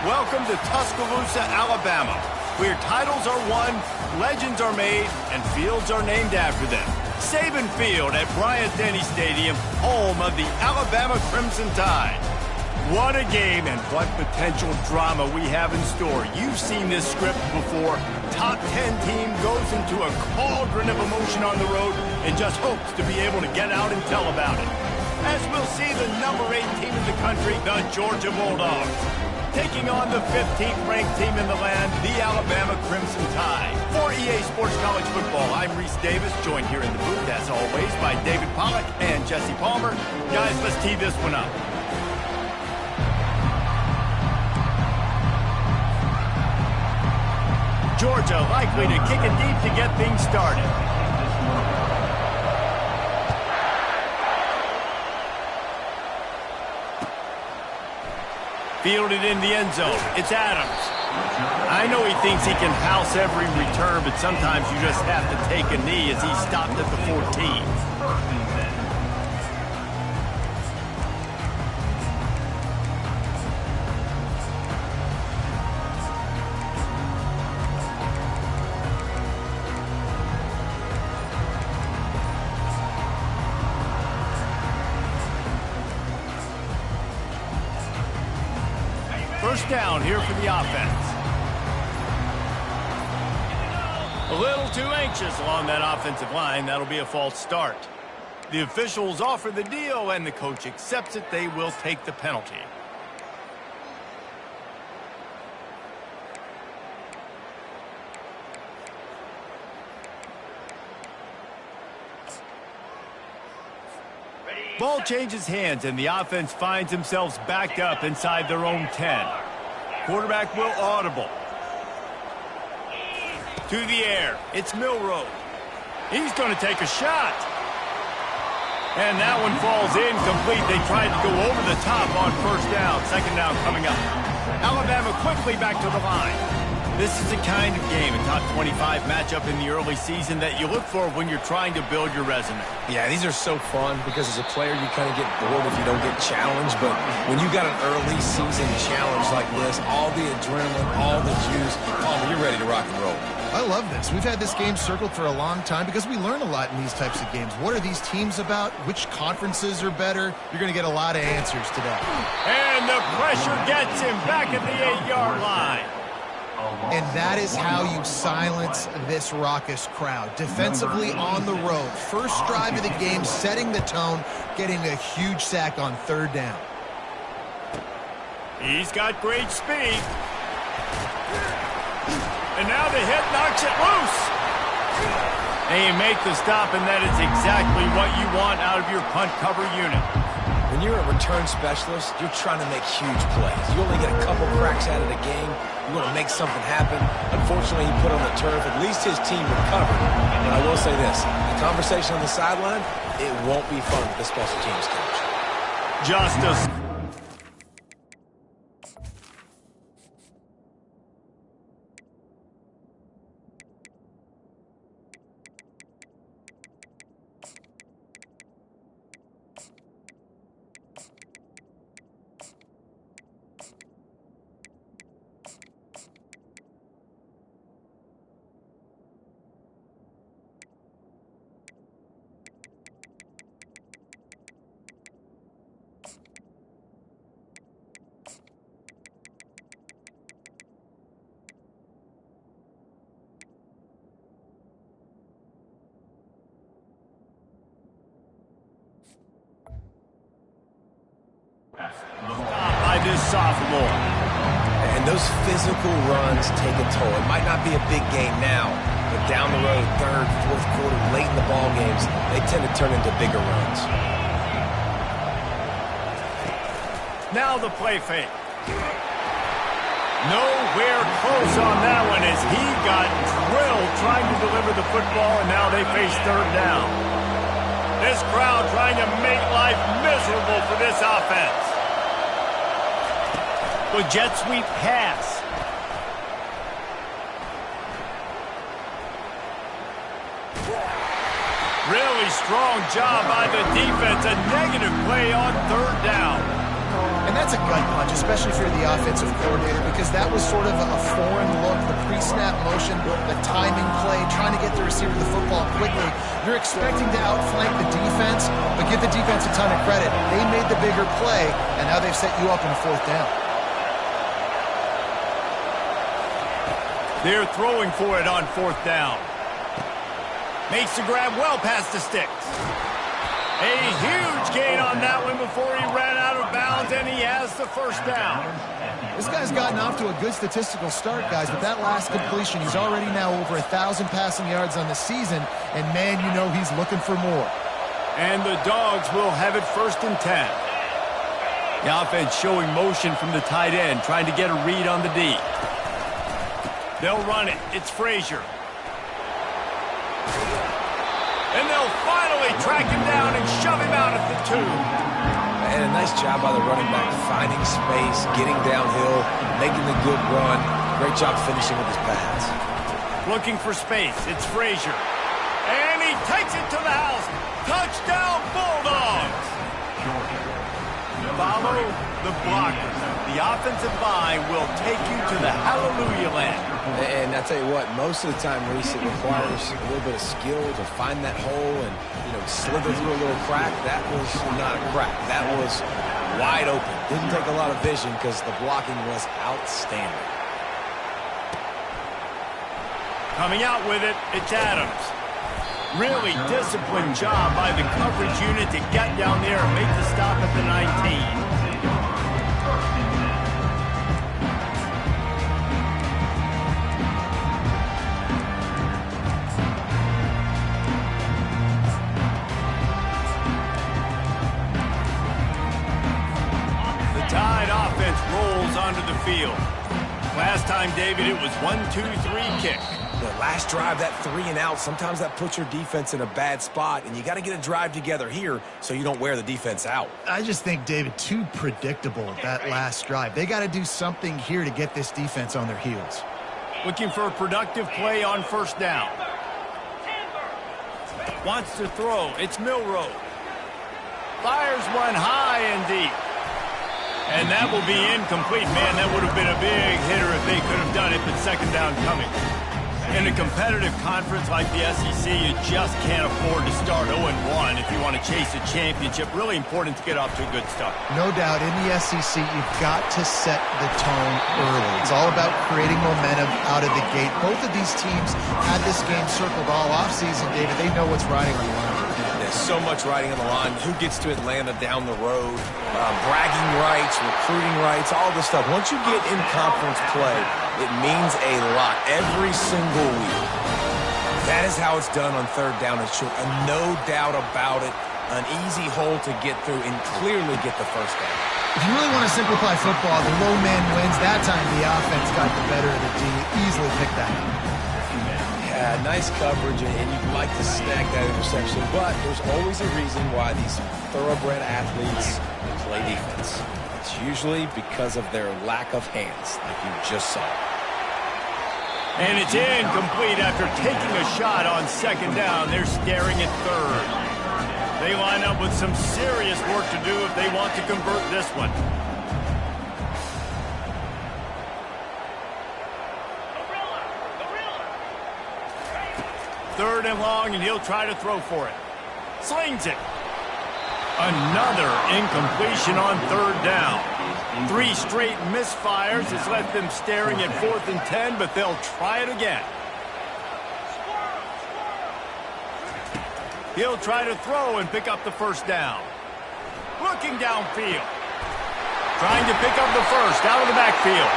Welcome to Tuscaloosa, Alabama, where titles are won, legends are made, and fields are named after them. Saban Field at Bryant-Denny Stadium, home of the Alabama Crimson Tide. What a game and what potential drama we have in store. You've seen this script before. Top 10 team goes into a cauldron of emotion on the road and just hopes to be able to get out and tell about it. As we'll see the number 8 team in the country, the Georgia Bulldogs, taking on the 15th ranked team in the land, the Alabama Crimson Tide. For EA Sports College Football, I'm Reese Davis, joined here in the booth, as always, by David Pollack and Jesse Palmer. Guys, let's tee this one up. Georgia likely to kick it deep to get things started. Fielded in the end zone. It's Adams. I know he thinks he can house every return, but sometimes you just have to take a knee as he stopped at the 14. First down here for the offense. A little too anxious along that offensive line. That'll be a false start. The officials offer the deal, and the coach accepts it. They will take the penalty. Ball changes hands, and the offense finds themselves backed up inside their own 10. Quarterback will audible. To the air. It's Milroe. He's going to take a shot. And that one falls incomplete. They tried to go over the top on first down. Second down coming up. Alabama quickly back to the line. This is the kind of game, a top 25 matchup in the early season, that you look for when you're trying to build your resume. Yeah, these are so fun because as a player, you kind of get bored if you don't get challenged. But when you got an early season challenge like this, all the adrenaline, all the juice, Palmer, you're ready to rock and roll. I love this. We've had this game circled for a long time because we learn a lot in these types of games. What are these teams about? Which conferences are better? You're going to get a lot of answers today. And the pressure gets him back at the 8-yard line. And that is how you silence this raucous crowd. Defensively on the road. First drive of the game, setting the tone, getting a huge sack on third down. He's got great speed. And now the hit knocks it loose. And you make the stop, and that is exactly what you want out of your punt cover unit. When you're a return specialist, you're trying to make huge plays. You only get a couple cracks out of the game. You want to make something happen. Unfortunately, he put on the turf. At least his team recovered. But I will say this, the conversation on the sideline, it won't be fun with the special teams coach. Justice. By this sophomore. And those physical runs take a toll. It might not be a big game now, but down the road, third, fourth quarter, late in the ball games, they tend to turn into bigger runs. Now the play fake. Nowhere close on that one as he got drilled trying to deliver the football, and now they face third down. This crowd trying to make life miserable for this offense. The jet sweep pass. Really strong job by the defense. A negative play on third down. And that's a gut punch. especially if you're the offensive coordinator, because that was sort of a foreign look, the pre-snap motion, the timing play, trying to get the receiver the football quickly. You're expecting to outflank the defense, but give the defense a ton of credit. They made the bigger play, and now they've set you up in a 4th down. They're throwing for it on 4th down. Makes the grab well past the sticks. A huge gain on that one before he ran out of bounds, and he has the 1st down. This guy's gotten off to a good statistical start, guys, but that last completion, he's already now over 1,000 passing yards on the season, and man, you know he's looking for more. And the Dogs will have it 1st and 10. The offense showing motion from the tight end, trying to get a read on the D. They'll run it. It's Frazier. And they'll finally track him down and shove him out at the 2. And a nice job by the running back, finding space, getting downhill, making the good run. Great job finishing with his pads. Looking for space. It's Frazier. And he takes it to the house. Touchdown, Bulldogs! Follow the blockers. The offensive line will take you to the hallelujah land. And I tell you what, most of the time, Reese, it requires a little bit of skill to find that hole and, slither through a little crack. That was not a crack. That was wide open. Didn't take a lot of vision because the blocking was outstanding. Coming out with it, it's Adams. Really disciplined job by the coverage unit to get down there and make the stop at the 19. Onto the field. Last time, David, it was 1-2-3 kick. The last drive, that 3 and out, sometimes that puts your defense in a bad spot, and you got to get a drive together here so you don't wear the defense out. I just think, David, too predictable, that last drive. They got to do something here to get this defense on their heels. Looking for a productive play on 1st down. Wants to throw. It's Milroe. Fires one high and deep. And that will be incomplete. Man, that would have been a big hitter if they could have done it, but 2nd down coming. In a competitive conference like the SEC, you just can't afford to start 0-1 if you want to chase a championship. Really important to get off to a good start. No doubt, in the SEC, you've got to set the tone early. It's all about creating momentum out of the gate. Both of these teams had this game circled all offseason, David. They know what's riding on the line. There's so much riding on the line. Who gets to Atlanta down the road? Bragging rights, recruiting rights, all this stuff. Once you get in conference play, it means a lot every single week. That is how it's done on 3rd down and short. And no doubt about it, an easy hole to get through and clearly get the 1st down. If you really want to simplify football, the low man wins. That time the offense got the better of the D. Easily picked that up. Yeah, nice coverage, and you'd like to snag that interception, but there's always a reason why these thoroughbred athletes play defense. It's usually because of their lack of hands, like you just saw. And it's incomplete after taking a shot on 2nd down. They're staring at 3rd. They line up with some serious work to do if they want to convert this one. 3rd and long, and he'll try to throw for it. Slings it. Another incompletion on 3rd down. 3 straight misfires has left them staring at 4th and 10, but they'll try it again. He'll try to throw and pick up the 1st down. Looking downfield. Trying to pick up the 1st out of the backfield.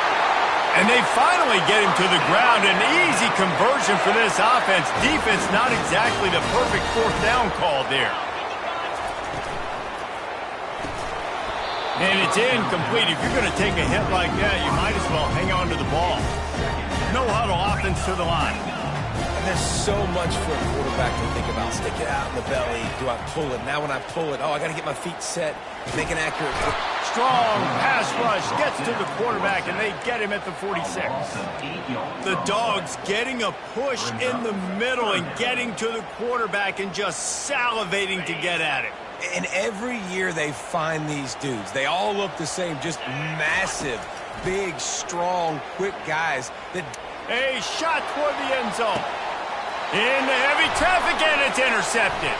And they finally get him to the ground. An easy conversion for this offense. Defense not exactly the perfect 4th down call there. And it's incomplete. If you're going to take a hit like that, you might as well hang on to the ball. No huddle offense to the line. And there's so much for a quarterback to think about. Stick it out in the belly. Do I pull it? Now when I pull it, I got to get my feet set. Make an accurate. Strong pass rush gets to the quarterback, and they get him at the 46. The Dogs getting a push in the middle and getting to the quarterback and just salivating to get at it. And every year they find these dudes. They all look the same, just massive, big, strong, quick guys that... A shot toward the end zone. Into heavy traffic, and it's intercepted.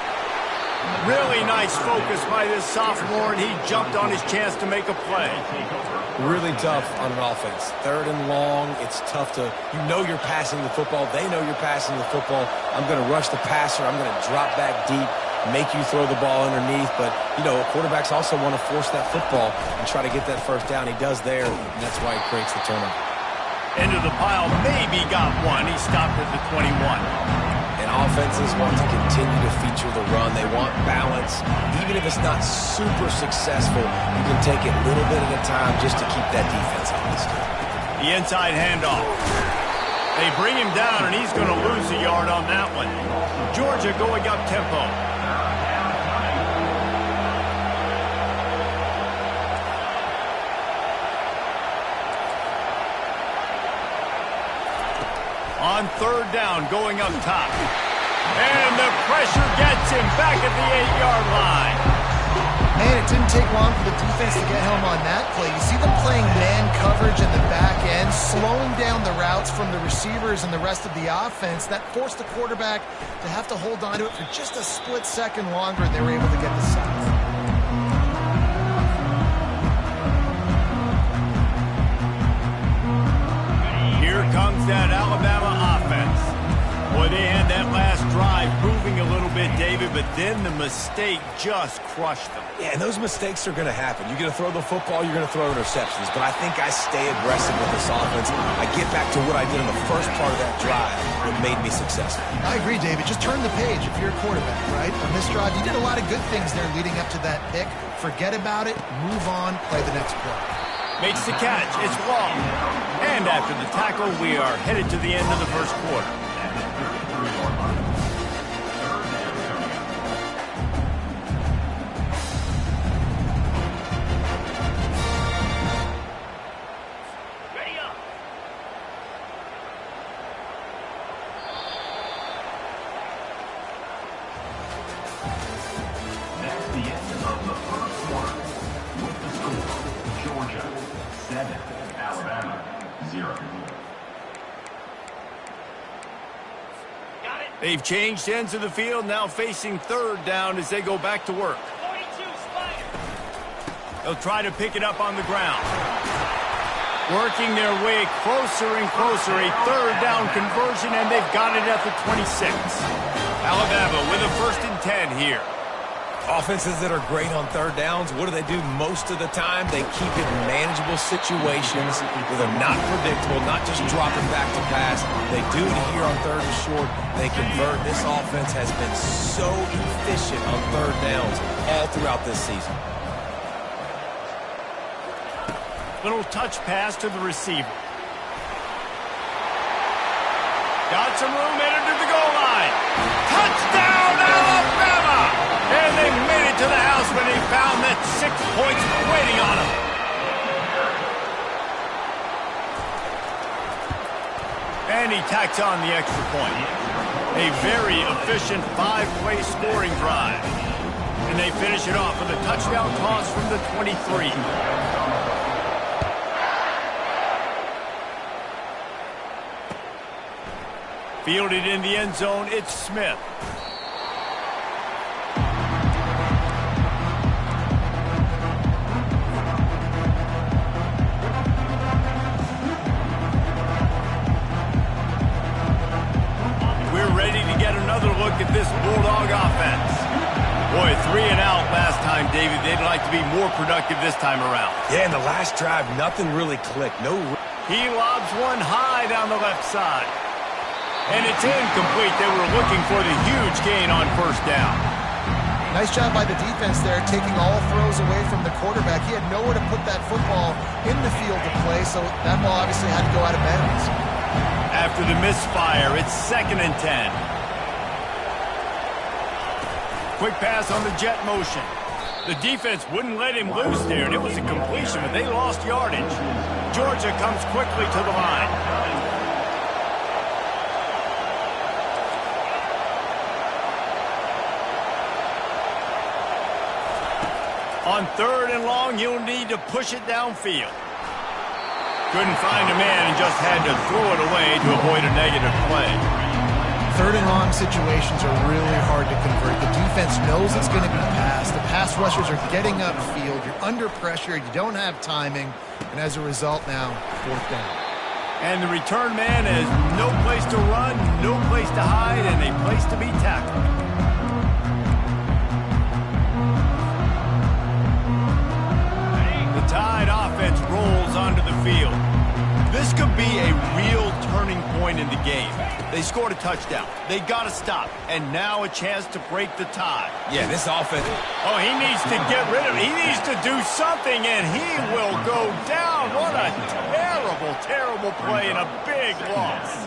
Really nice focus by this sophomore, and he jumped on his chance to make a play. Really tough on an offense. 3rd and long, it's tough to... You know you're passing the football. They know you're passing the football. I'm going to rush the passer. I'm going to drop back deep, make you throw the ball underneath. But, you know, quarterbacks also want to force that football and try to get that first down. He does there, and that's why he creates the turnover. Into the pile, maybe got one. He stopped at the 21. And offenses want to continue to feature the run. They want balance. Even if it's not super successful, you can take it a little bit at a time just to keep that defense honest. The inside handoff. They bring him down, and he's going to lose a yard on that one. Georgia going up tempo. On 3rd down, going up top. And the pressure gets him back at the 8-yard line. Man, it didn't take long for the defense to get home on that play. You see them playing man coverage in the back end, slowing down the routes from the receivers and the rest of the offense. That forced the quarterback to have to hold on to it for just a split second longer, and they were able to get the sack. Here comes that Alabama offense. Boy, they had that last drive moving a little bit, David, but then the mistake just crushed them. Yeah, and those mistakes are going to happen. You're going to throw the football, you're going to throw interceptions. But I think I stay aggressive with this offense. I get back to what I did in the first part of that drive that made me successful. I agree, David. Just turn the page if you're a quarterback, right? On this drive, you did a lot of good things there leading up to that pick. Forget about it, move on, play the next play. Makes the catch. It's long. And after the tackle, we are headed to the end of the first quarter. They've changed ends of the field, now facing 3rd down as they go back to work. They'll try to pick it up on the ground. Working their way closer and closer, a 3rd down conversion, and they've got it at the 26. Alabama with a 1st and 10 here. Offenses that are great on 3rd downs, what do? Most of the time, they keep it in manageable situations where they're not predictable, not just dropping back to pass. They do it here on 3rd and short. They convert. This offense has been so efficient on 3rd downs all throughout this season. Little touch pass to the receiver. Got some room, headed to the goal line. Touchdown, Alabama! And they made it to the house when they found that 6 points waiting on them. And he tacks on the extra point. A very efficient 5-play scoring drive. And they finish it off with a touchdown toss from the 23. Fielded in the end zone, it's Smith. We're ready to get another look at this Bulldog offense. Boy, 3 and out last time, David. They'd like to be more productive this time around. Yeah, in the last drive, nothing really clicked. He lobs one high down the left side. And it's incomplete. They were looking for the huge gain on 1st down. Nice job by the defense there, taking all throws away from the quarterback. He had nowhere to put that football in the field to play, so that ball obviously had to go out of bounds. After the misfire, it's 2nd and 10. Quick pass on the jet motion. The defense wouldn't let him loose there, and it was a completion, but they lost yardage. Georgia comes quickly to the line. On 3rd and long, you'll need to push it downfield. Couldn't find a man and just had to throw it away to avoid a negative play. 3rd and long situations are really hard to convert. The defense knows it's going to be passed. The pass rushers are getting upfield. You're under pressure. You don't have timing. And as a result now, 4th down. And the return man has no place to run, no place to hide, and a place to be tackled. The Tide offense rolls onto the field. This could be a real turning point in the game. They scored a touchdown. They got to stop. And now a chance to break the tie. Yeah, this offense. Oh, he needs to get rid of it. He needs to do something, and he will go down. What a terrible, terrible play and a big loss.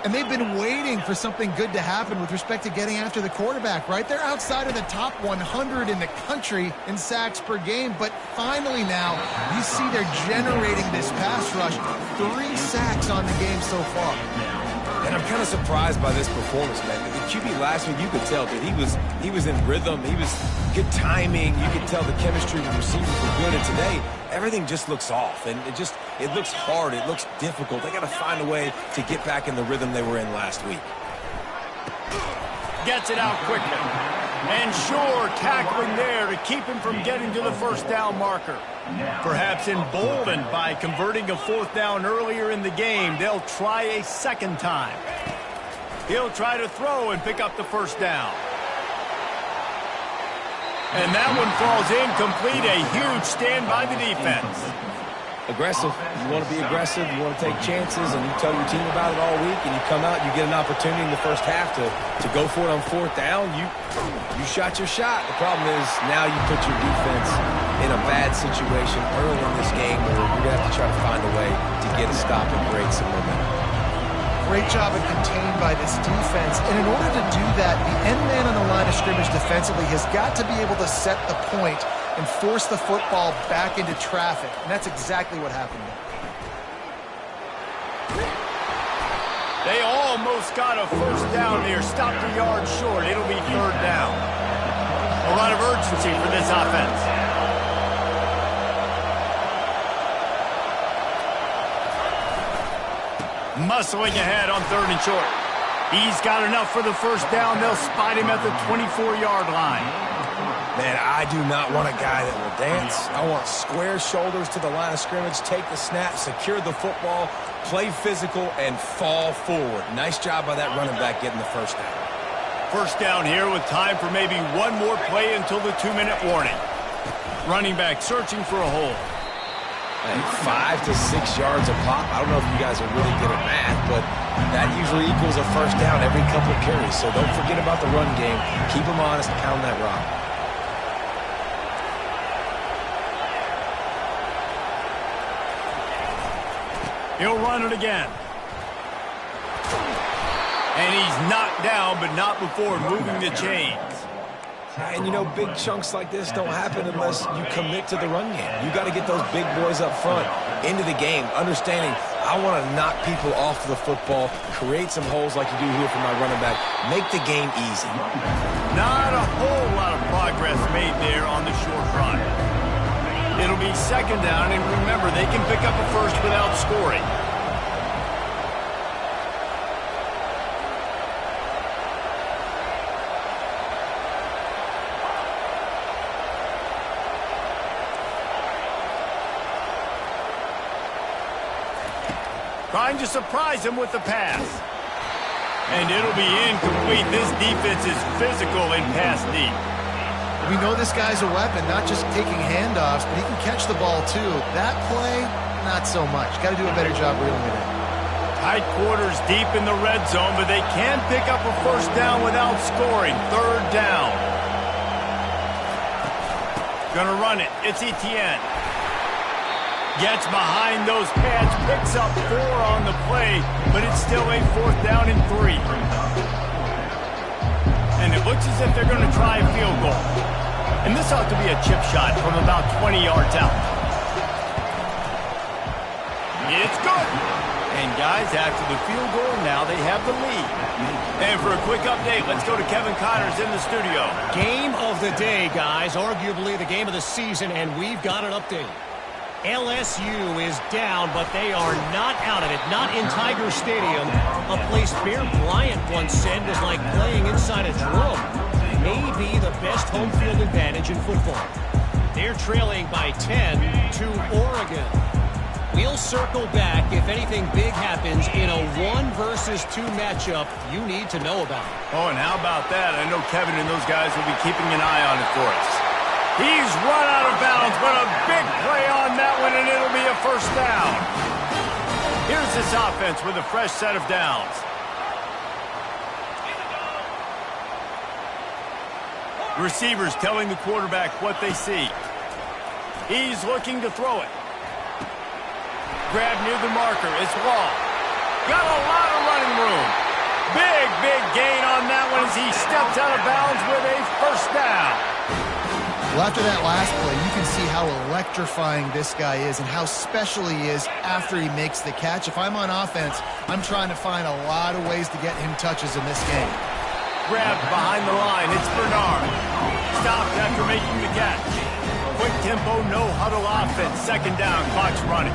And they've been waiting for something good to happen with respect to getting after the quarterback, right? They're outside of the top 100 in the country in sacks per game, but finally now you see they're generating this pass rush. 3 sacks on the game so far. And I'm kind of surprised by this performance, man. The QB last week, you could tell that he was in rhythm. He was good timing. You could tell the chemistry with the receivers were good. And today, everything just looks off. And it looks hard. It looks difficult. They got to find a way to get back in the rhythm they were in last week. Gets it out quickly. And sure, tackling there to keep him from getting to the 1st down marker. Perhaps emboldened by converting a 4th down earlier in the game, they'll try a 2nd time. He'll try to throw and pick up the 1st down. And that one falls incomplete. A huge stand by the defense. Aggressive. You want to be aggressive. You want to take chances, and you tell your team about it all week, and you come out, you get an opportunity in the 1st half to go for it on 4th down. You shot your shot. The problem is now you put your defense in a bad situation early in this game where you're going to have to try to find a way to get a stop and break some momentum. Great job of contained by this defense. And in order to do that, the end man on the line of scrimmage defensively has got to be able to set the point and force the football back into traffic. And that's exactly what happened there. They almost got a 1st down there. Stopped a yard short. It'll be 3rd down. A lot of urgency for this offense. Muscling ahead on 3rd and short. He's got enough for the 1st down. They'll spot him at the 24-yard line. Man, I do not want a guy that will dance. I want square shoulders to the line of scrimmage, take the snap, secure the football, play physical, and fall forward. Nice job by that running back getting the 1st down. 1st down here with time for maybe one more play until the 2-minute warning. Running back searching for a hole. Hey, 5 to 6 yards a pop. I don't know if you guys are really good at math, but that usually equals a 1st down every couple of carries. So don't forget about the run game. Keep them honest and pound that rock. He'll run it again. And he's knocked down, but not before moving the chains. And, you know, big chunks like this don't happen unless you commit to the run game. You got to get those big boys up front into the game, understanding I want to knock people off the football, create some holes like you do here for my running back, make the game easy. Not a whole lot of progress made there on the short run. It'll be 2nd down, and remember, they can pick up a 1st without scoring. Trying to surprise him with the pass. And it'll be incomplete. This defense is physical and pass deep. We know this guy's a weapon, not just taking handoffs, but he can catch the ball too. That play, not so much. Got to do a better job reeling it in. Tight quarters deep in the red zone, but they can pick up a 1st down without scoring. 3rd down. Gonna run it. It's Etienne. Gets behind those pads, picks up 4 on the play, but it's still a 4th down and 3. And it looks as if they're going to try a field goal. And this ought to be a chip shot from about 20 yards out. It's good. And guys. After the field goal, now they have the lead. And for a quick update, let's go to Kevin Connors in the studio. Game of the day, guys. Arguably the game of the season, and we've got an update. LSU is down, but they are not out of it. Not in Tiger Stadium, a place Bear Bryant once said was like playing inside a drum. Maybe the best home field advantage in football. They're trailing by 10 to Oregon. We'll circle back if anything big happens in a 1-versus-2 matchup you need to know about. Oh, and how about that? I know Kevin and those guys will be keeping an eye on it for us. He's run out of bounds, but a big play on that one, and it'll be a first down. Here's this offense with a fresh set of downs. Receivers telling the quarterback what they see. He's looking to throw it. Grab near the marker. It's Wall. Got a lot of running room. Big gain on that one as he steps out of bounds with a first down. Well, after that last play, you can see how electrifying this guy is and how special he is after he makes the catch. If I'm on offense, I'm trying to find a lot of ways to get him touches in this game. Grabbed behind the line. It's Bernard. Stopped after making the catch. Quick tempo, no huddle offense. Second down, clock's running.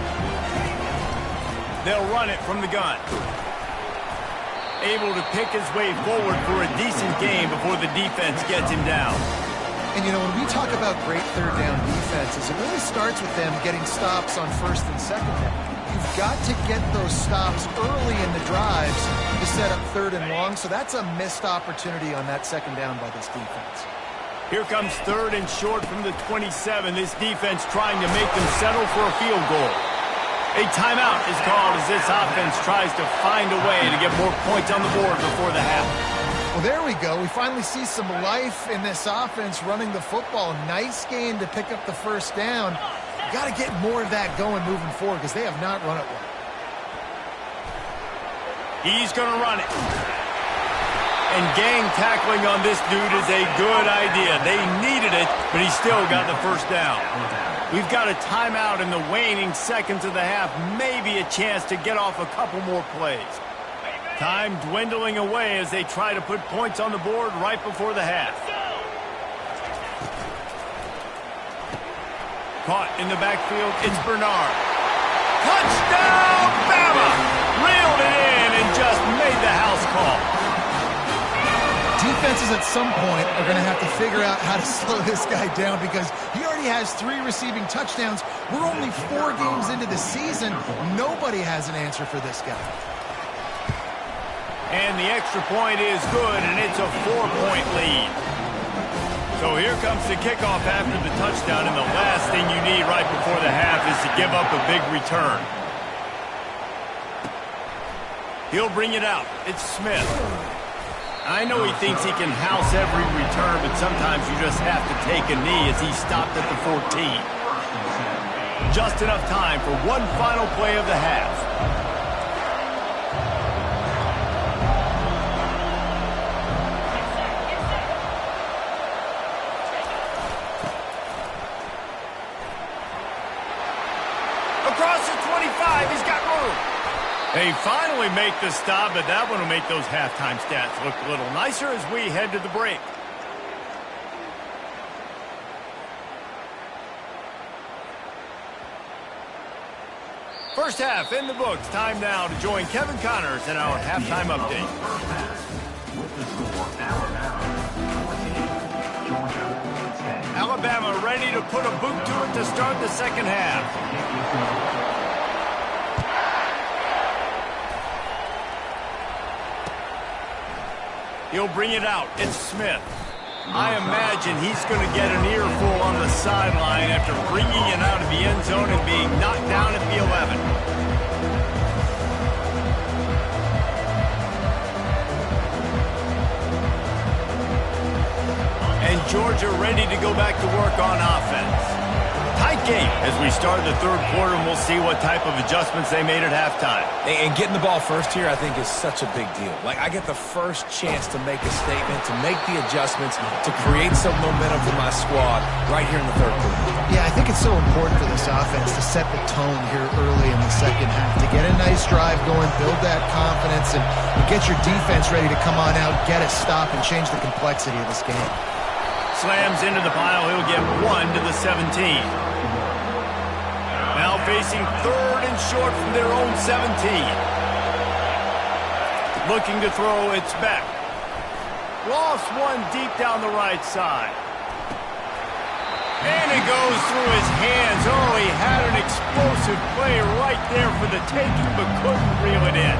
They'll run it from the gun. Able to pick his way forward for a decent game before the defense gets him down. And, you know, when we talk about great third down defenses, it really starts with them getting stops on first and second down. You've got to get those stops early in the drives to set up third and long, so that's a missed opportunity on that second down by this defense. Here comes third and short from the 27. This defense trying to make them settle for a field goal. A timeout is called as this offense tries to find a way to get more points on the board before the half. Well, there we go. We finally see some life in this offense running the football. Nice gain to pick up the first down. Got to get more of that going moving forward because they have not run it well. He's going to run it. And gang tackling on this dude is a good idea. They needed it, but he still got the first down. We've got a timeout in the waning seconds of the half. Maybe a chance to get off a couple more plays. Time dwindling away as they try to put points on the board right before the half. Caught in the backfield, it's Bernard. Touchdown, Bama! Reeled it in and just made the house call. Defenses at some point are going to have to figure out how to slow this guy down because he already has 3 receiving touchdowns. We're only 4 games into the season. Nobody has an answer for this guy. And the extra point is good, and it's a 4-point lead. So here comes the kickoff after the touchdown, and the last thing you need right before the half is to give up a big return. He'll bring it out. It's Smith. I know he thinks he can house every return, but sometimes you just have to take a knee as he stopped at the 14. Just enough time for one final play of the half. Across the 25, he's got room. They finally make the stop, but that one will make those halftime stats look a little nicer as we head to the break. First half in the books. Time now to join Kevin Connors in our halftime update. Alabama ready to put a boot to it to start the second half. He'll bring it out. It's Smith. I imagine he's going to get an earful on the sideline after bringing it out of the end zone and being knocked down at the 11. And Georgia ready to go back to work on offense. Tight game as we start the third quarter, and we'll see what type of adjustments they made at halftime. And getting the ball first here, I think, is such a big deal. Like, I get the first chance to make a statement, to make the adjustments, to create some momentum for my squad right here in the third quarter. Yeah, I think it's so important for this offense to set the tone here early in the second half, to get a nice drive going, build that confidence, and get your defense ready to come on out, get a stop, and change the complexity of this game. Slams into the pile. He'll get 1 to the 17. Now facing third and short from their own 17. Looking to throw, it's back. Lost one deep down the right side. And it goes through his hands. Oh, he had an explosive play right there for the taking, but couldn't reel it in.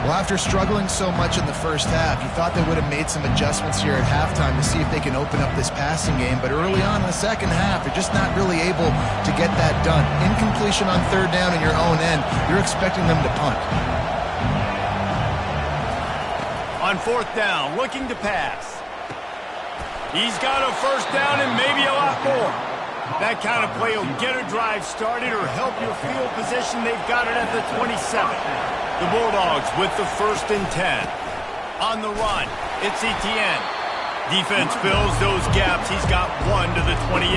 Well, after struggling so much in the first half, you thought they would have made some adjustments here at halftime to see if they can open up this passing game. But early on in the second half, they're just not really able to get that done. Incompletion on third down in your own end, you're expecting them to punt. On fourth down, looking to pass. He's got a first down and maybe a lot more. That kind of play will get a drive started or help your field position. They've got it at the 27. The Bulldogs with the 1st and 10. On the run, it's Etienne. Defense fills those gaps. He's got 1 to the 28.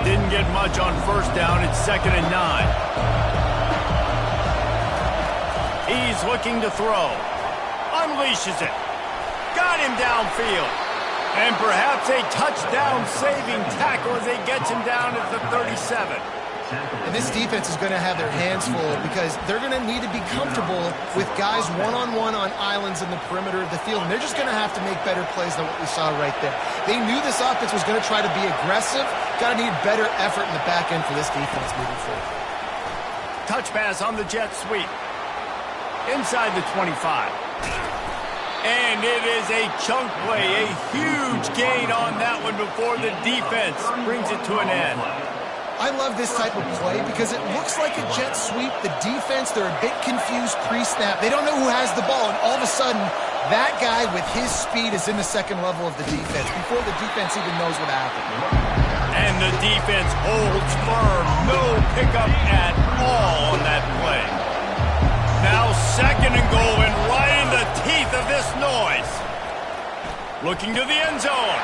Didn't get much on first down. It's 2nd and 9. He's looking to throw. Unleashes it. Got him downfield. And perhaps a touchdown-saving tackle as he gets him down at the 37. And this defense is going to have their hands full because they're going to need to be comfortable with guys one-on-one on islands in the perimeter of the field. And they're just going to have to make better plays than what we saw right there. They knew this offense was going to try to be aggressive. Got to need better effort in the back end for this defense moving forward. Touch pass on the jet sweep. Inside the 25. And it is a chunk play, a huge gain on that one before the defense brings it to an end. I love this type of play because it looks like a jet sweep. The defense, they're a bit confused pre-snap. They don't know who has the ball, and all of a sudden, that guy with his speed is in the second level of the defense before the defense even knows what happened. And the defense holds firm. No pickup at all on that play. Now 2nd and goal and right in the teeth of this noise. Looking to the end zone.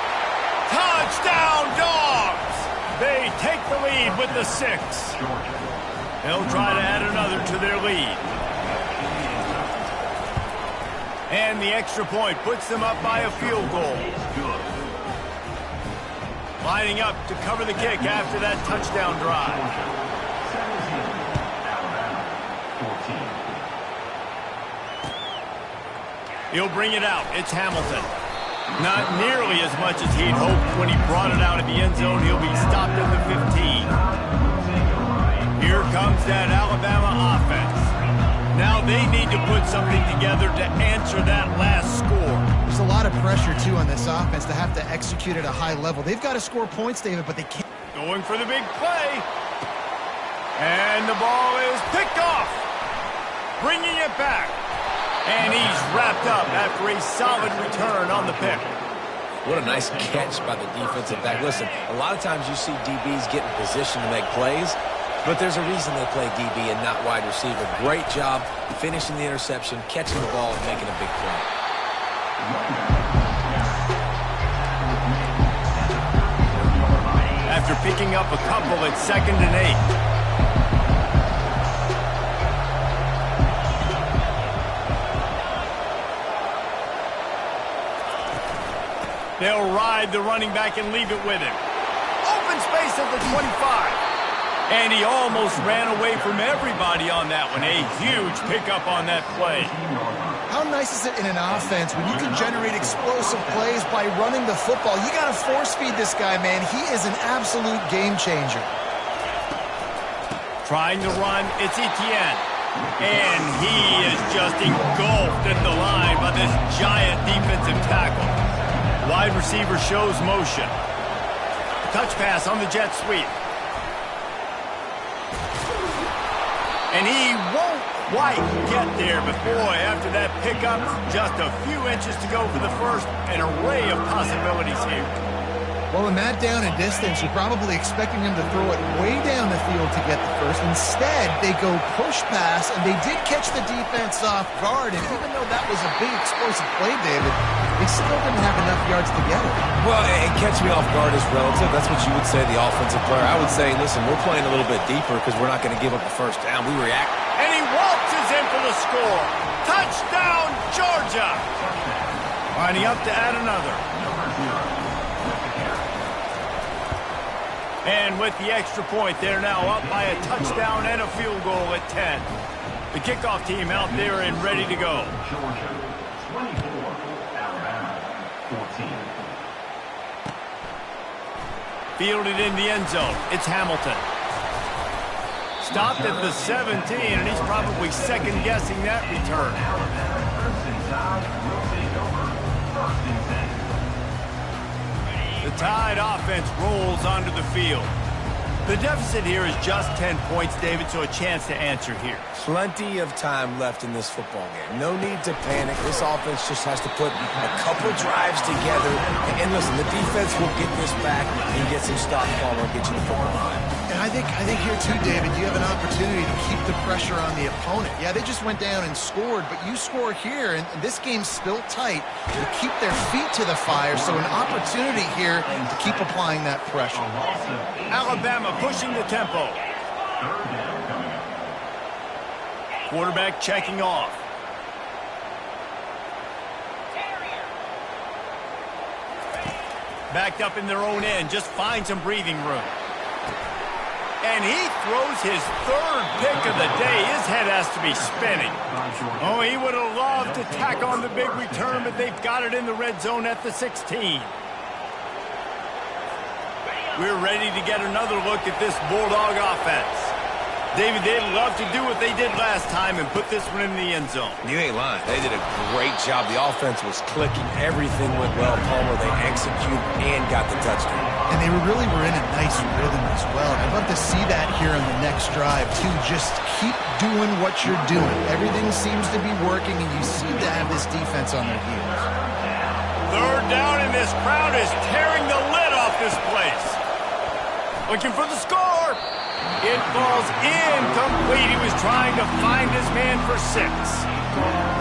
Touchdown, Dogs! They take the lead with the 6. They'll try to add another to their lead. And the extra point puts them up by a field goal. Lining up to cover the kick after that touchdown drive. He'll bring it out. It's Hamilton. Not nearly as much as he'd hoped when he brought it out of the end zone. He'll be stopped at the 15. Here comes that Alabama offense. Now they need to put something together to answer that last score. There's a lot of pressure, too, on this offense to have to execute at a high level. They've got to score points, David, but they can't. Going for the big play. And the ball is picked off. Bringing it back. And he's wrapped up after a solid return on the pick. What a nice catch by the defensive back. Listen, a lot of times you see DBs get in position to make plays, but there's a reason they play DB and not wide receiver. Great job finishing the interception, catching the ball, and making a big play. After picking up a couple at 2nd and 8. They'll ride the running back and leave it with him. Open space at the 25. And he almost ran away from everybody on that one. A huge pickup on that play. How nice is it in an offense when you can generate explosive plays by running the football? You got to force feed this guy, man. He is an absolute game changer. Trying to run, it's Etienne. And he is just engulfed at the line by this giant defensive tackle. Wide receiver shows motion. Touch pass on the jet sweep. And he won't White get there, but boy, after that pickup, just a few inches to go for the first. An array of possibilities here. Well, in that down and distance, you're probably expecting him to throw it way down the field to get the first. Instead, they go push pass, and they did catch the defense off guard. And even though that was a big explosive play, David, they still didn't have enough yards to get it. Well, and catch me off guard is relative. That's what you would say, the offensive player. I would say, listen, we're playing a little bit deeper because we're not going to give up a first down. We react. And he waltzes in for the score. Touchdown, Georgia! Lining up to add another. And with the extra point, they're now up by a touchdown and a field goal at 10. The kickoff team out there and ready to go. Georgia 24, Alabama 14. Fielded in the end zone. It's Hamilton. Stopped at the 17, and he's probably second-guessing that return. The Tide offense rolls onto the field. The deficit here is just 10 points, David, so a chance to answer here. Plenty of time left in this football game. No need to panic. This offense just has to put a couple drives together. And listen, the defense will get this back and get some stop follow and get you the football. And I think here too, David, you have an opportunity to keep the pressure on the opponent. Yeah, they just went down and scored, but you score here, and this game's still tight. To keep their feet to the fire, so an opportunity here to keep applying that pressure. Alabama pushing the tempo. Quarterback checking off. Backed up in their own end, just find some breathing room. And he throws his third pick of the day. His head has to be spinning. Oh, he would have loved to tack on the big return, but they've got it in the red zone at the 16. We're ready to get another look at this Bulldog offense. David, they'd love to do what they did last time and put this one in the end zone. You ain't lying. They did a great job. The offense was clicking. Everything went well. Palmer, they executed and got the touchdown. And they really were in a nice rhythm as well. I'd love to see that here on the next drive, too. Just keep doing what you're doing. Everything seems to be working, and you seem to have this defense on their heels. Third down, and this crowd is tearing the lid off this place. Looking for the score. It falls incomplete. He was trying to find his man for 6.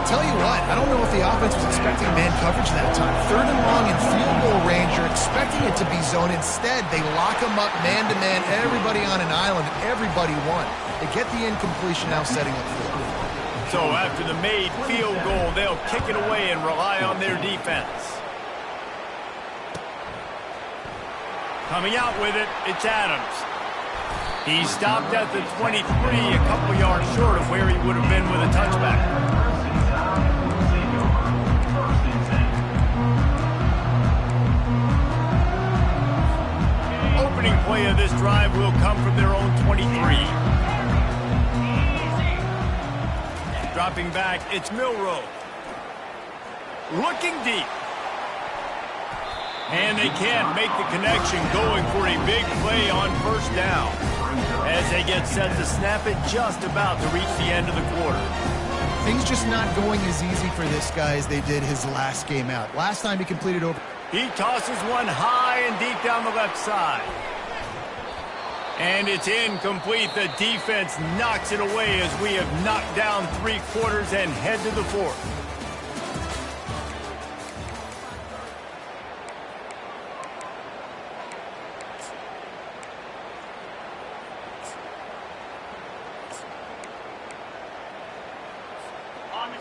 Tell you what, I don't know if the offense was expecting man coverage that time. Third and long in field goal range, you're expecting it to be zone. Instead, they lock him up man-to-man, everybody on an island, everybody won. They get the incompletion now setting up for it. So after the made field goal, they'll kick it away and rely on their defense. Coming out with it, it's Adams. He stopped at the 23, a couple yards short of where he would have been with a touchback. Opening play of this drive will come from their own 23. Dropping back, it's Milroe. Looking deep. And they can't make the connection, going for a big play on first down. As they get set to snap it, just about to reach the end of the quarter. Things just not going as easy for this guy as they did his last game out. Last time he completed over. He tosses one high and deep down the left side. And it's incomplete. The defense knocks it away as we have knocked down 3 quarters and head to the 4th.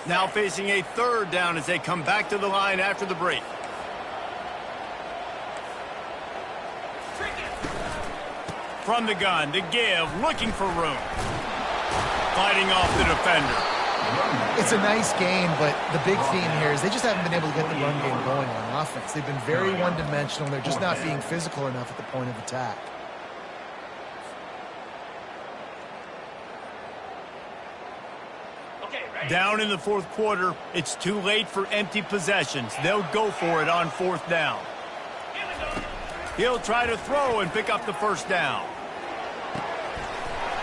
Now facing a third down as they come back to the line after the break. From the gun, to give, looking for room. Fighting off the defender. It's a nice game, but the big theme here is they just haven't been able to get the run game going on offense. They've been very one-dimensional. They're just not being physical enough at the point of attack. Down in the 4th quarter, it's too late for empty possessions. They'll go for it on 4th down. He'll try to throw and pick up the first down.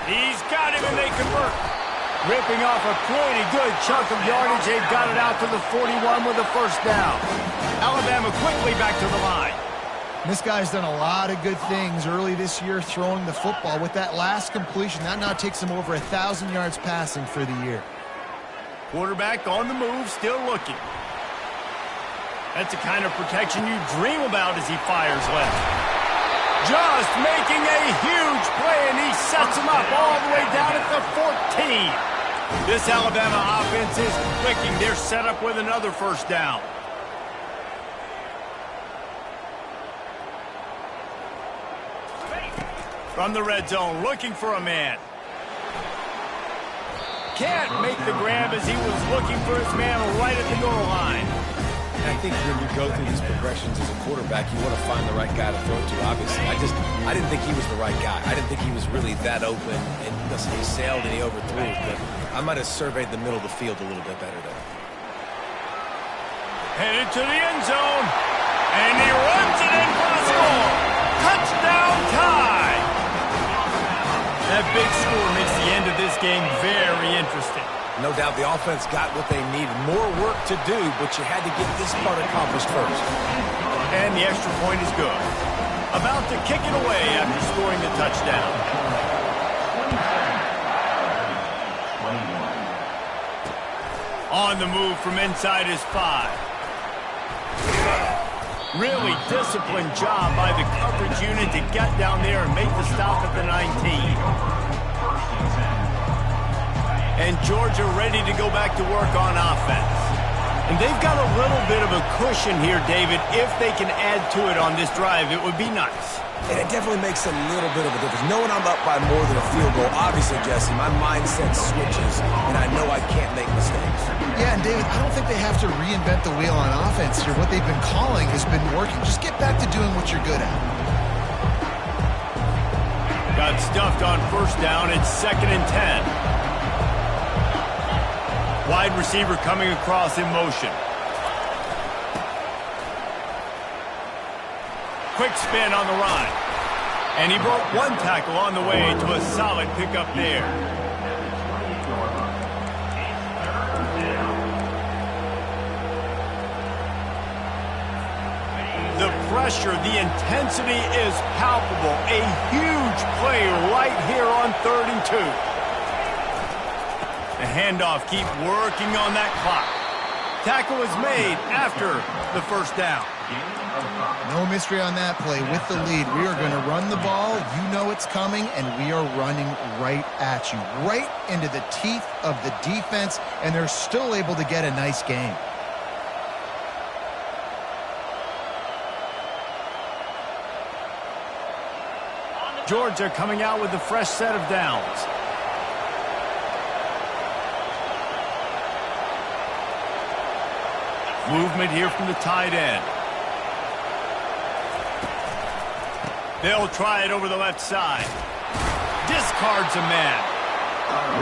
He's got him, and they convert. Ripping off a pretty good chunk of yardage. They've got it out to the 41 with a first down. Alabama quickly back to the line. This guy's done a lot of good things early this year throwing the football. With that last completion, that now takes him over 1,000 yards passing for the year. Quarterback on the move, still looking. That's the kind of protection you dream about as he fires left. Just making a huge play, and he sets him up all the way down at the 14. This Alabama offense is clicking. They're set up with another first down. From the red zone, looking for a man. Can't make the grab as he was looking for his man right at the goal line. I think when you go through these progressions as a quarterback, you want to find the right guy to throw to, obviously. I didn't think he was the right guy. I didn't think he was really that open. And listen, he sailed and he overthrew, but I might have surveyed the middle of the field a little bit better there. Headed to the end zone, and he runs it in for the score. Touchdown tie. That big score makes the end of this game very interesting. No doubt the offense got what they needed. More work to do, but you had to get this part accomplished first. And the extra point is good. About to kick it away after scoring the touchdown. 21. On the move from inside his 5. Really disciplined job by the coverage unit to get down there and make the stop at the 19. And Georgia ready to go back to work on offense. And they've got a little bit of a cushion here, David. If they can add to it on this drive, it would be nice. And it definitely makes a little bit of a difference. Knowing I'm up by more than a field goal, obviously, Jesse, my mindset switches, and I know I can't make mistakes. Yeah, and David, I don't think they have to reinvent the wheel on offense here. What they've been calling has been working. Just get back to doing what you're good at. Got stuffed on first down. It's 2nd and 10. Wide receiver coming across in motion. Quick spin on the run. And he broke one tackle on the way to a solid pickup there. The pressure, the intensity is palpable. A huge play right here on 3rd and 2. The handoff, keep working on that clock. Tackle is made after the first down. No mystery on that play. With the lead, we are going to run the ball. You know it's coming, and we are running right at you. Right into the teeth of the defense, and they're still able to get a nice game. Georgia coming out with a fresh set of downs. Movement here from the tight end. They'll try it over the left side. Discards a man.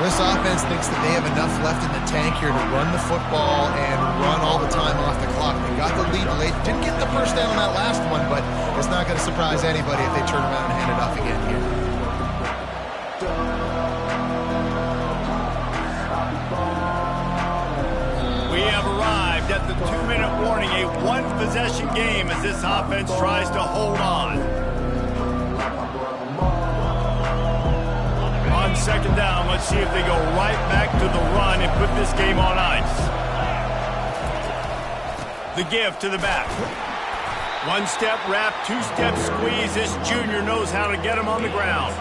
This offense thinks that they have enough left in the tank here to run the football and run all the time off the clock. They got the lead late. Didn't get the first down on that last one, but it's not going to surprise anybody if they turn around and hand it off again here. We have arrived at the 2-minute warning, a one-possession game as this offense tries to hold on. On 2nd down, let's see if they go right back to the run and put this game on ice. The give to the back. 1-step wrap, 2-step squeeze. This junior knows how to get him on the ground.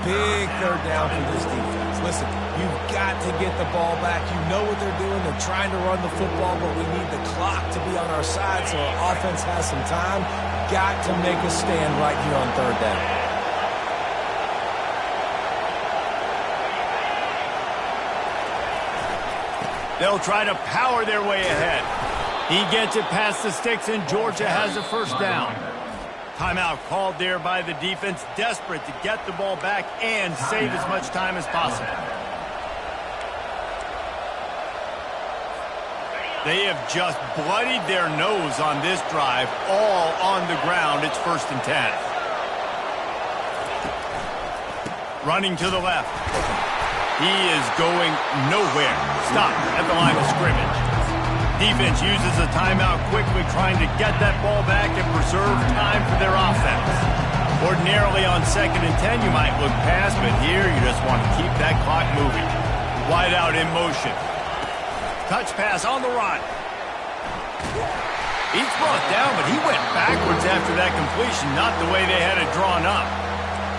Big 3rd down for this defense. Listen, you've got to get the ball back. You know what they're doing. They're trying to run the football, but we need the clock to be on our side so our offense has some time. Got to make a stand right here on 3rd down. They'll try to power their way ahead. He gets it past the sticks, and Georgia has a first down. Timeout called there by the defense, desperate to get the ball back and save as much time as possible. They have just bloodied their nose on this drive, all on the ground. It's 1st and 10. Running to the left. He is going nowhere. Stop at the line of scrimmage. Defense uses a timeout quickly, trying to get that ball back and preserve time for their offense. Ordinarily on 2nd and 10, you might look past, but here you just want to keep that clock moving. Wide out in motion. Touch pass on the run. He's brought down, but he went backwards after that completion, not the way they had it drawn up.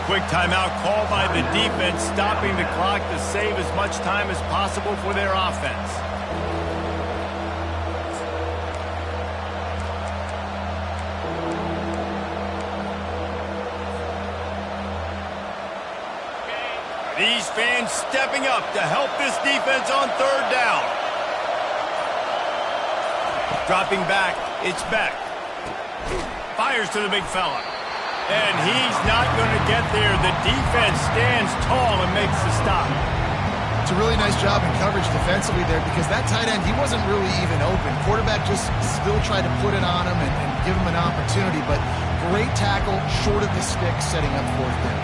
Quick timeout called by the defense, stopping the clock to save as much time as possible for their offense. These fans stepping up to help this defense on 3rd down. Dropping back, it's Beck. Fires to the big fella. And he's not going to get there. The defense stands tall and makes the stop. It's a really nice job in coverage defensively there because that tight end, he wasn't really even open. Quarterback just still tried to put it on him and give him an opportunity, but great tackle short of the stick setting up 4th down.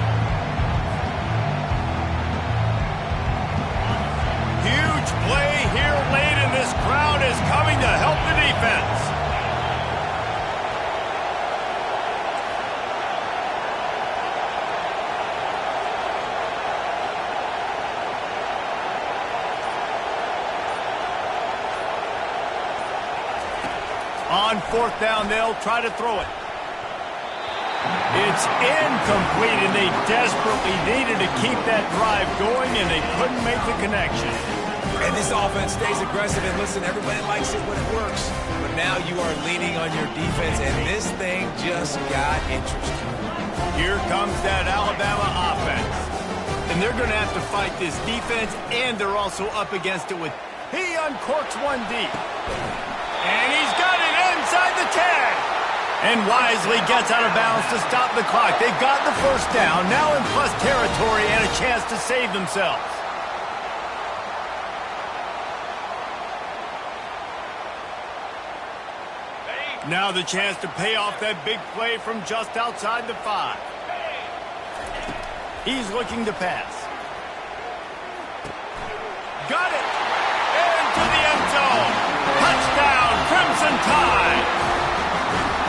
Huge play here late, and this crowd is coming to help the defense. On 4th down, they'll try to throw it. It's incomplete, and they desperately needed to keep that drive going, and they couldn't make the connection. And this offense stays aggressive, and listen, everybody likes it when it works. But now you are leaning on your defense, and this thing just got interesting. Here comes that Alabama offense. And they're going to have to fight this defense, and they're also up against it with... He uncorks one deep. And he's got it inside the 10. And wisely gets out of bounds to stop the clock. They've got the 1st down, now in plus territory and a chance to save themselves. Now the chance to pay off that big play from just outside the 5. He's looking to pass. Got it! Into the end zone. Touchdown, Crimson Tide!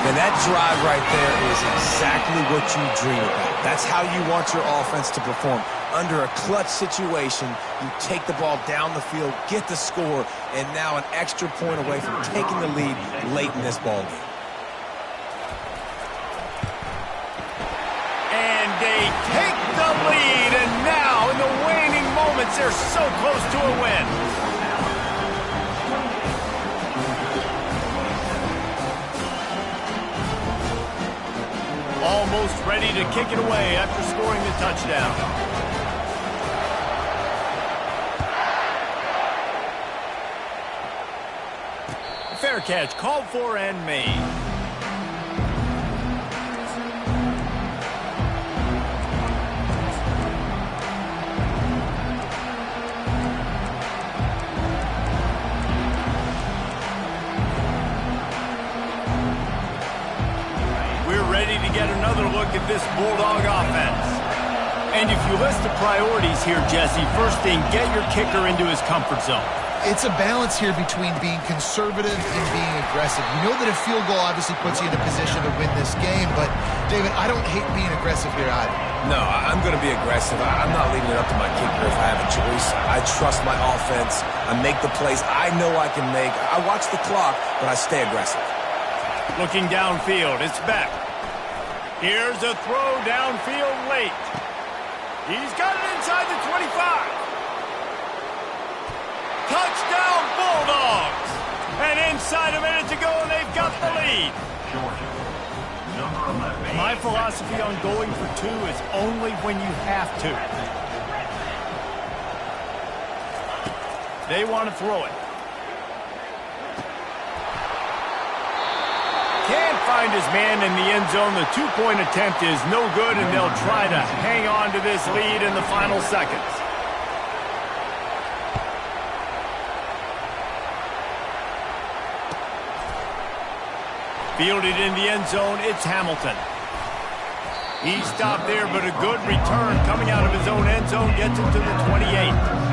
And that drive right there is exactly what you dream about. That's how you want your offense to perform. Under a clutch situation, you take the ball down the field, get the score, and now an extra point away from taking the lead late in this ball game. And they take the lead, and now in the waning moments, they're so close to a win. Almost ready to kick it away after scoring the touchdown. Fair catch called for and made. Get another look at this Bulldog offense. And if you list the priorities here, Jesse, first thing, get your kicker into his comfort zone. It's a balance here between being conservative and being aggressive. You know that a field goal obviously puts you in a position to win this game, but, David, I don't hate being aggressive here either. No, I'm going to be aggressive. I'm not leaving it up to my kicker if I have a choice. I trust my offense. I make the plays I know I can make. I watch the clock, but I stay aggressive. Looking downfield, it's Beck. Here's a throw downfield late. He's got it inside the 25. Touchdown Bulldogs! And inside a minute to go, and they've got the lead. My philosophy on going for 2 is only when you have to. They want to throw it. Can't find his man in the end zone. The 2-point attempt is no good, and they'll try to hang on to this lead in the final seconds. Fielded in the end zone, it's Hamilton. He stopped there, but a good return coming out of his own end zone gets him to the 28.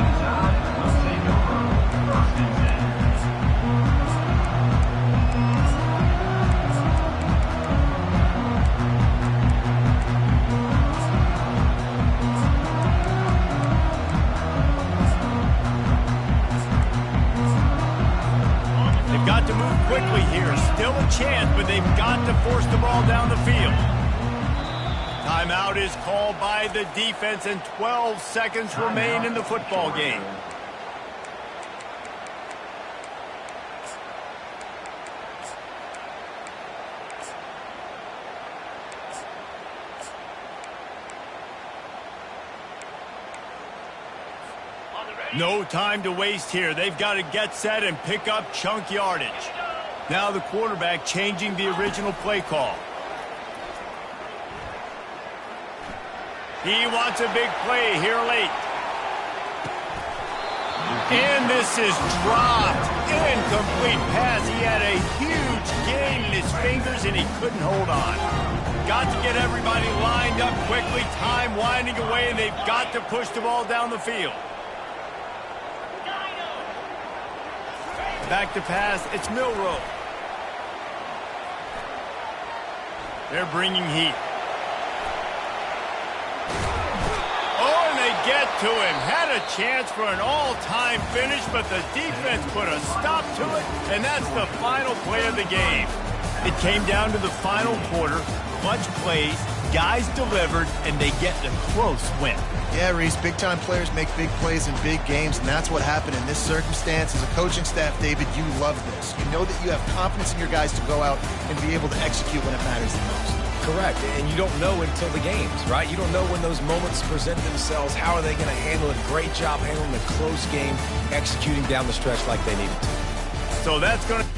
Got to move quickly here. Still a chance, but they've got to force the ball down the field. Timeout is called by the defense, and 12 seconds remain in the football game. No time to waste here. They've got to get set and pick up chunk yardage. Now the quarterback changing the original play call. He wants a big play here late. And this is dropped. Incomplete pass. He had a huge gain in his fingers and he couldn't hold on. Got to get everybody lined up quickly. Time winding away, and they've got to push the ball down the field. Back to pass, it's Milroe. They're bringing heat. Oh, and they get to him. Had a chance for an all-time finish, but the defense put a stop to it, and that's the final play of the game. It came down to the final quarter. Bunch plays, guys delivered, and they get a close win. Yeah, Reese, big-time players make big plays in big games, and that's what happened in this circumstance. As a coaching staff, David, you love this. You know that you have confidence in your guys to go out and be able to execute when it matters the most. Correct, and you don't know until the games, right? You don't know when those moments present themselves. How are they going to handle it? Great job handling the close game, executing down the stretch like they needed to. So that's going to...